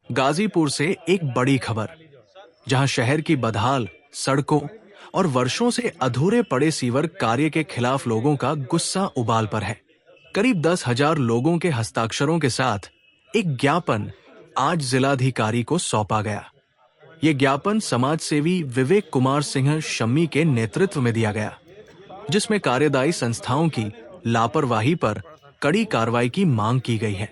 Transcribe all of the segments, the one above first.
गाजीपुर से एक बड़ी खबर, जहां शहर की बदहाल सड़कों और वर्षों से अधूरे पड़े सीवर कार्य के खिलाफ लोगों का गुस्सा उबाल पर है। करीब 10,000 लोगों के हस्ताक्षरों के साथ एक ज्ञापन आज जिलाधिकारी को सौंपा गया। ये ज्ञापन समाज सेवी विवेक कुमार सिंह शम्मी के नेतृत्व में दिया गया, जिसमें कार्यदायी संस्थाओं की लापरवाही पर कड़ी कार्रवाई की मांग की गई है।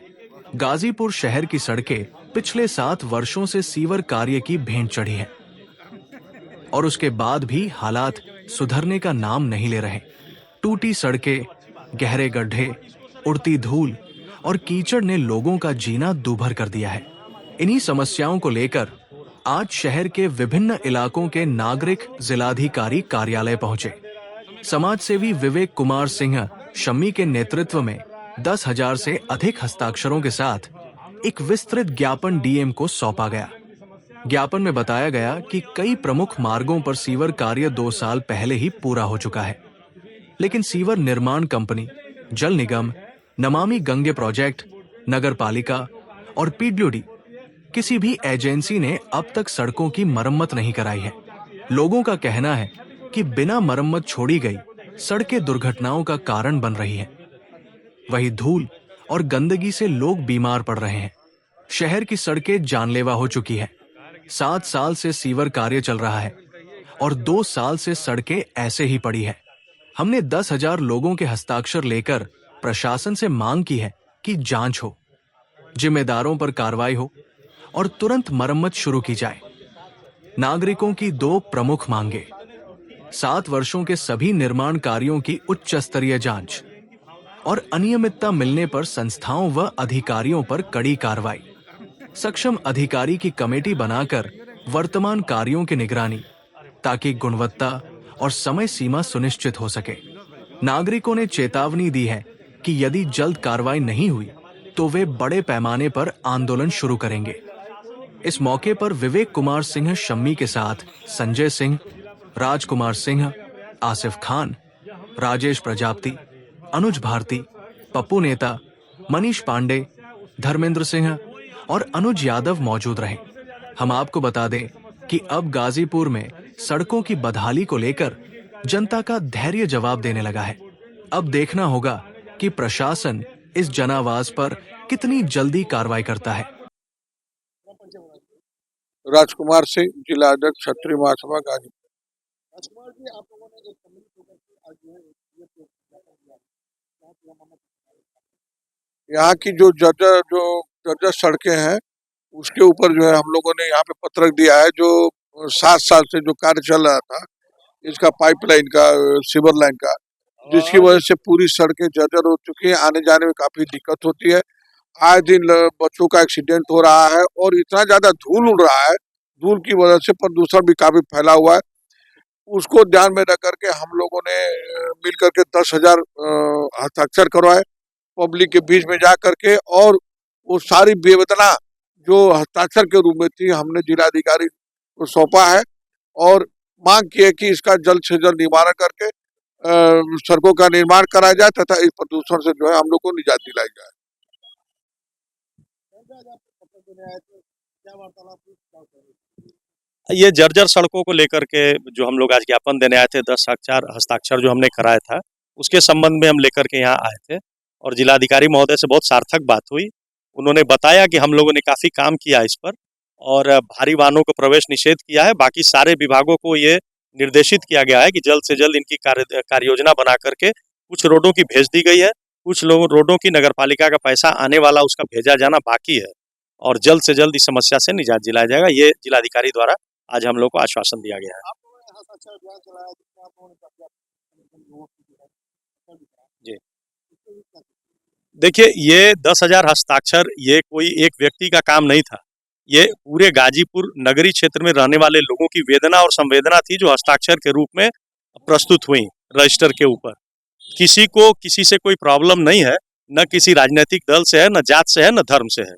गाजीपुर शहर की सड़कें पिछले 7 वर्षों से सीवर कार्य की भेंट चढ़ी हैं और उसके बाद भी हालात सुधरने का नाम नहीं ले रहे। टूटी सड़कें, गहरे गड्ढे, उड़ती धूल और कीचड़ ने लोगों का जीना दूभर कर दिया है। इन्हीं समस्याओं को लेकर आज शहर के विभिन्न इलाकों के नागरिक जिलाधिकारी कार्यालय पहुंचे। समाज सेवी विवेक कुमार सिंह शम्मी के नेतृत्व में 10,000 से अधिक हस्ताक्षरों के साथ एक विस्तृत ज्ञापन डीएम को सौंपा गया। ज्ञापन में बताया गया कि कई प्रमुख मार्गों पर सीवर कार्य 2 साल पहले ही पूरा हो चुका है, लेकिन सीवर निर्माण कंपनी, जल निगम, नमामि गंगे प्रोजेक्ट, नगर पालिका और पीडब्ल्यूडी किसी भी एजेंसी ने अब तक सड़कों की मरम्मत नहीं कराई है। लोगों का कहना है कि बिना मरम्मत छोड़ी गई सड़कें दुर्घटनाओं का कारण बन रही हैं। वहीं धूल और गंदगी से लोग बीमार पड़ रहे हैं। शहर की सड़कें जानलेवा हो चुकी है। 7 साल से सीवर कार्य चल रहा है और 2 साल से सड़कें ऐसे ही पड़ी है। हमने 10,000 लोगों के हस्ताक्षर लेकर प्रशासन से मांग की है कि जांच हो, जिम्मेदारों पर कार्रवाई हो और तुरंत मरम्मत शुरू की जाए। नागरिकों की 2 प्रमुख मांगे: 7 वर्षों के सभी निर्माण कार्यों की उच्च स्तरीय जांच और अनियमितता मिलने पर संस्थाओं व अधिकारियों पर कड़ी कार्रवाई। सक्षम अधिकारी की कमेटी बनाकर वर्तमान कार्यों की निगरानी, ताकि गुणवत्ता और समय सीमा सुनिश्चित हो सके। नागरिकों ने चेतावनी दी है कि यदि जल्द कार्रवाई नहीं हुई तो वे बड़े पैमाने पर आंदोलन शुरू करेंगे। इस मौके पर विवेक कुमार सिंह शम्मी के साथ संजय सिंह, राजकुमार सिंह, आसिफ खान, राजेश प्रजापति, अनुज भारती, पप्पू नेता, मनीष पांडे, धर्मेंद्र सिंह और अनुज यादव मौजूद रहे। हम आपको बता दें कि अब गाजीपुर में सड़कों की बदहाली को लेकर जनता का धैर्य जवाब देने लगा है। अब देखना होगा कि प्रशासन इस जनावाज पर कितनी जल्दी कार्रवाई करता है। राजकुमार सिंह, जिला अध्यक्ष क्षत्रिय महासभा गाजीपुर। राजकुमार जी, आप लोगों ने एक सम्मिलित होकर के आज जो है ये यहाँ की जो जर्जर सड़कें हैं उसके ऊपर जो है हम लोगों ने यहाँ पे पत्रक दिया है। जो 7 साल से जो कार्य चल रहा था इसका पाइपलाइन का, सीवर लाइन का, जिसकी वजह से पूरी सड़कें जर्जर हो चुकी हैं। आने जाने में काफी दिक्कत होती है। आए दिन बच्चों का एक्सीडेंट हो रहा है और इतना ज्यादा धूल उड़ रहा है, धूल की वजह से प्रदूषण भी काफी फैला हुआ है। उसको ध्यान में रख करके हम लोगों ने मिल करके 10,000 हस्ताक्षर करवाए पब्लिक के बीच में जा करके, और वो सारी बेवदना जो हस्ताक्षर के रूप में थी हमने जिलाधिकारी को सौंपा है और मांग की है कि इसका जल्द से जल्द निवारण करके सड़कों का निर्माण कराया जाए तथा इस प्रदूषण से जो है हम लोग को निजात दिलाई जाए। ये जर्जर सड़कों को लेकर के जो हम लोग आज ज्ञापन देने आए थे, 10 हस्ताक्षर जो हमने कराया था उसके संबंध में हम लेकर के यहाँ आए थे और जिलाधिकारी महोदय से बहुत सार्थक बात हुई। उन्होंने बताया कि हम लोगों ने काफ़ी काम किया इस पर और भारी वाहनों को प्रवेश निषेध किया है। बाकी सारे विभागों को ये निर्देशित किया गया है कि जल्द से जल्द इनकी कार्य योजना बना करके, कुछ रोडों की भेज दी गई है, कुछ रोडों की नगर पालिका का पैसा आने वाला उसका भेजा जाना बाकी है और जल्द से जल्द इस समस्या से निजात दिलाया जाएगा। ये जिलाधिकारी द्वारा आज हम लोग को आश्वासन दिया गया है। जी देखिए, ये 10,000 हस्ताक्षर ये कोई एक व्यक्ति का काम नहीं था। ये पूरे गाजीपुर नगरीय क्षेत्र में रहने वाले लोगों की वेदना और संवेदना थी जो हस्ताक्षर के रूप में प्रस्तुत हुई रजिस्टर के ऊपर। किसी को किसी से कोई प्रॉब्लम नहीं है, न किसी राजनीतिक दल से है, न जात से है, न धर्म से है।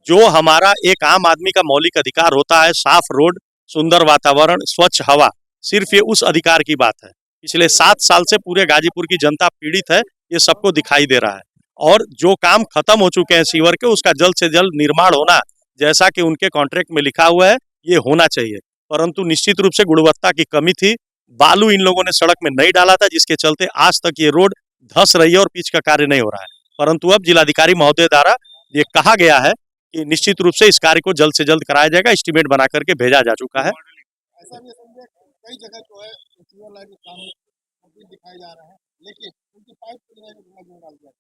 जो हमारा एक आम आदमी का मौलिक अधिकार होता है, साफ रोड, सुंदर वातावरण, स्वच्छ हवा, सिर्फ ये उस अधिकार की बात है। पिछले 7 साल से पूरे गाजीपुर की जनता पीड़ित है, ये सबको दिखाई दे रहा है और जो काम खत्म हो चुके हैं सीवर के, उसका जल्द से जल्द निर्माण होना जैसा कि उनके कॉन्ट्रैक्ट में लिखा हुआ है ये होना चाहिए, परंतु निश्चित रूप से गुणवत्ता की कमी थी। बालू इन लोगों ने सड़क में नहीं डाला था, जिसके चलते आज तक ये रोड धंस रही है और पिच का कार्य नहीं हो रहा है। परंतु अब जिलाधिकारी महोदय द्वारा ये कहा गया है कि निश्चित रूप से इस कार्य को जल्द से जल्द कराया जाएगा, एस्टीमेट बना करके भेजा जा चुका है। ऐसा भी समझे कई जगह जो है सीवर लाइन के काम कंप्लीट दिखाए जा रहे हैं, लेकिन उनकी पाइप जो है धुआं जो डाल दिया।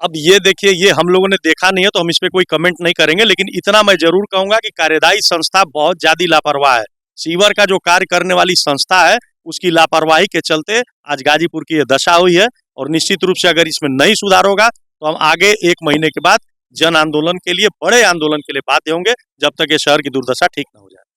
अब ये देखिए, ये हम लोगों ने देखा नहीं है तो हम इस पे कोई कमेंट नहीं करेंगे, लेकिन इतना मैं जरूर कहूंगा कि कार्यदायी संस्था बहुत ज्यादा लापरवाह है। सीवर का जो कार्य करने वाली संस्था है उसकी लापरवाही के चलते आज गाजीपुर की ये दशा हुई है, और निश्चित रूप से अगर इसमें नहीं सुधार होगा तो हम आगे 1 महीने के बाद जन आंदोलन के लिए, बड़े आंदोलन के लिए बाध्य होंगे, जब तक ये शहर की दुर्दशा ठीक न हो जाए।